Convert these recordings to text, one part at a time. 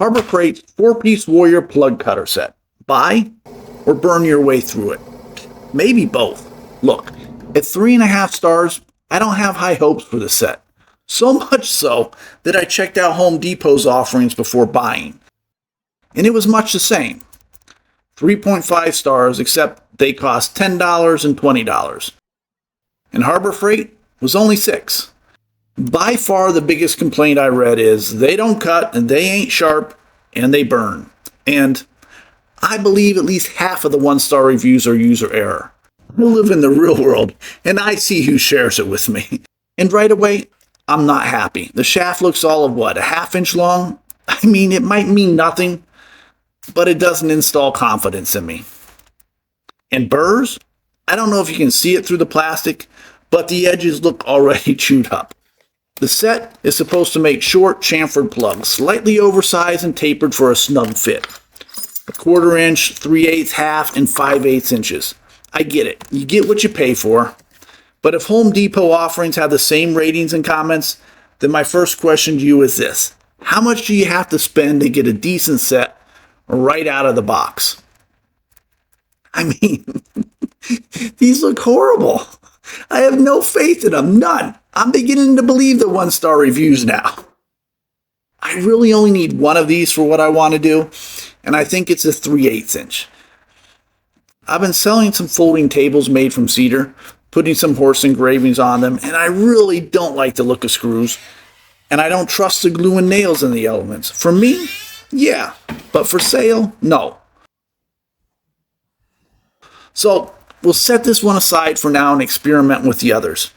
Harbor Freight's 4-piece Warrior plug cutter set. Buy or burn your way through it. Maybe both. Look, at 3.5 stars, I don't have high hopes for the set. So much so that I checked out Home Depot's offerings before buying. And it was much the same. 3.5 stars, except they cost $10 and $20. And Harbor Freight was only $6. By far the biggest complaint I read is they don't cut and they ain't sharp and they burn. And I believe at least half of the 1-star reviews are user error. I live in the real world and I see who shares it with me. And right away, I'm not happy. The shaft looks all of what, a 1/2 inch long? I mean, it might mean nothing, but it doesn't install confidence in me. And burrs? I don't know if you can see it through the plastic, but the edges look already chewed up. The set is supposed to make short chamfered plugs, slightly oversized and tapered for a snug fit. 1/4 inch, 3/8, 1/2, and 5/8 inches. I get it. You get what you pay for. But if Home Depot offerings have the same ratings and comments, then my first question to you is this. How much do you have to spend to get a decent set right out of the box? I mean, these look horrible. I have no faith in them, none. I'm beginning to believe the 1-star reviews now. I really only need one of these for what I want to do, and I think it's a 3/8 inch. I've been selling some folding tables made from cedar, putting some horse engravings on them, and I really don't like the look of screws, and I don't trust the glue and nails in the elements. For me, yeah, but for sale, no. So we'll set this one aside for now and experiment with the others.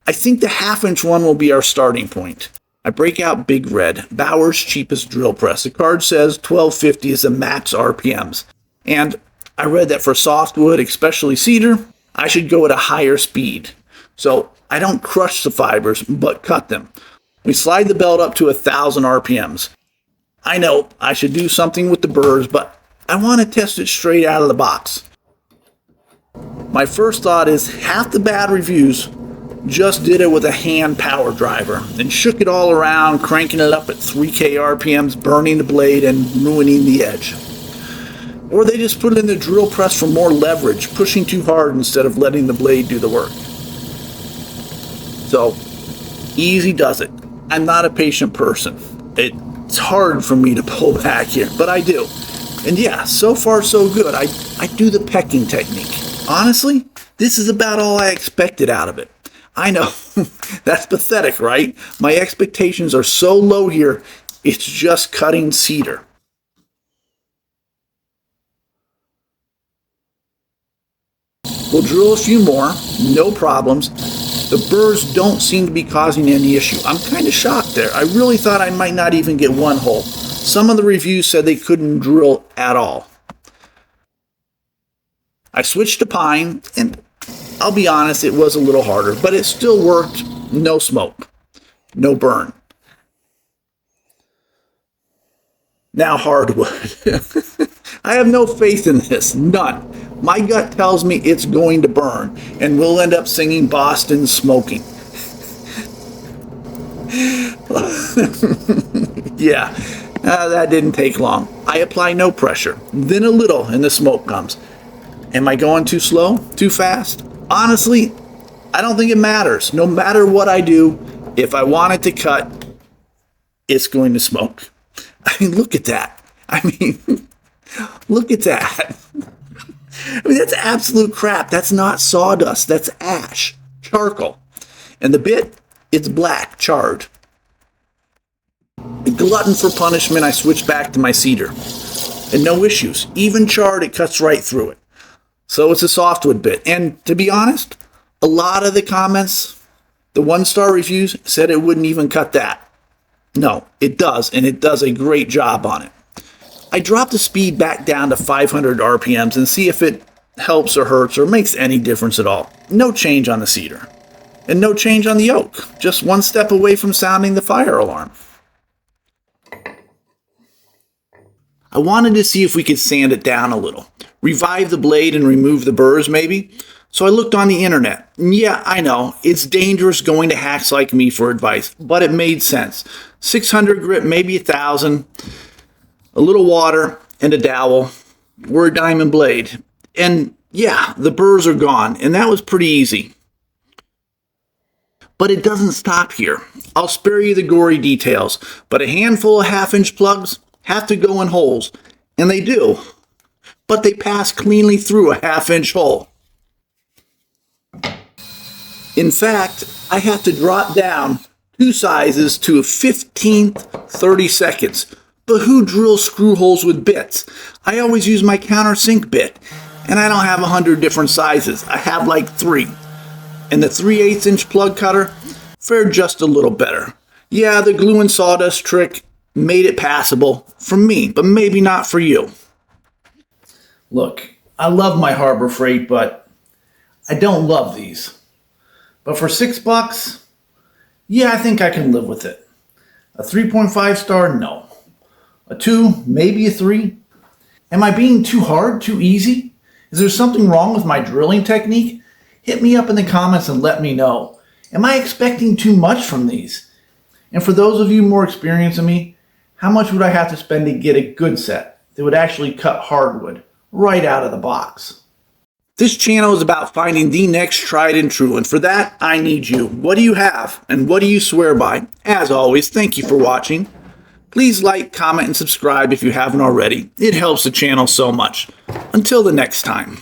I think the 1/2 inch one will be our starting point. I break out Big Red, Bauer's cheapest drill press. The card says 1250 is the max RPMs. And I read that for softwood, especially cedar, I should go at a higher speed. So I don't crush the fibers, but cut them. We slide the belt up to 1,000 RPMs. I know I should do something with the burrs, but I want to test it straight out of the box. My first thought is half the bad reviews just did it with a hand power driver and shook it all around, cranking it up at 3K RPMs, burning the blade and ruining the edge. Or they just put it in the drill press for more leverage, pushing too hard instead of letting the blade do the work. So, easy does it. I'm not a patient person. It's hard for me to pull back here, but I do. And yeah, so far so good. I do the pecking technique. Honestly, this is about all I expected out of it. I know, that's pathetic, right? My expectations are so low here, it's just cutting cedar. We'll drill a few more, no problems. The burrs don't seem to be causing any issue. I'm kind of shocked there. I really thought I might not even get one hole. Some of the reviews said they couldn't drill at all. I switched to pine, and I'll be honest, it was a little harder, but it still worked. No smoke, no burn. Now hardwood. I have no faith in this, none. My gut tells me it's going to burn, and we'll end up singing Boston Smoking. Yeah, that didn't take long. I apply no pressure, then a little, and the smoke comes. Am I going too slow? Too fast? Honestly, I don't think it matters. No matter what I do, if I want it to cut, it's going to smoke. I mean, look at that. Look at that. That's absolute crap. That's not sawdust. That's ash, charcoal. And the bit, it's black, charred. A glutton for punishment, I switch back to my cedar. And no issues. Even charred, it cuts right through it. So it's a softwood bit. And to be honest, a lot of the comments, the 1-star reviews, said it wouldn't even cut that. No, it does, and it does a great job on it. I drop the speed back down to 500 RPMs and see if it helps or hurts or makes any difference at all. No change on the cedar. And no change on the oak. Just one step away from sounding the fire alarm. I wanted to see if we could sand it down a little. Revive the blade and remove the burrs maybe. So I looked on the internet. Yeah, I know, it's dangerous going to hacks like me for advice, but it made sense. 600 grit, maybe 1,000, a little water, and a dowel, or a diamond blade. And yeah, the burrs are gone, and that was pretty easy. But it doesn't stop here. I'll spare you the gory details, but a handful of half-inch plugs have to go in holes, and they do. But they pass cleanly through a half-inch hole. In fact, I have to drop down 2 sizes to a 15th 30 seconds. But who drills screw holes with bits? I always use my countersink bit, and I don't have 100 different sizes. I have like 3. And the 3/8 inch plug cutter fared just a little better. Yeah, the glue and sawdust trick made it passable for me, but maybe not for you. Look, I love my Harbor Freight, but I don't love these. But for $6, yeah, I think I can live with it. A 3.5 star, no. A 2, maybe a 3. Am I being too hard, too easy? Is there something wrong with my drilling technique? Hit me up in the comments and let me know. Am I expecting too much from these? And for those of you more experienced than me, how much would I have to spend to get a good set that would actually cut hardwood right out of the box? This channel is about finding the next tried and true, and for that, I need you. What do you have, and what do you swear by? As always, thank you for watching. Please like, comment, and subscribe if you haven't already. It helps the channel so much. Until the next time.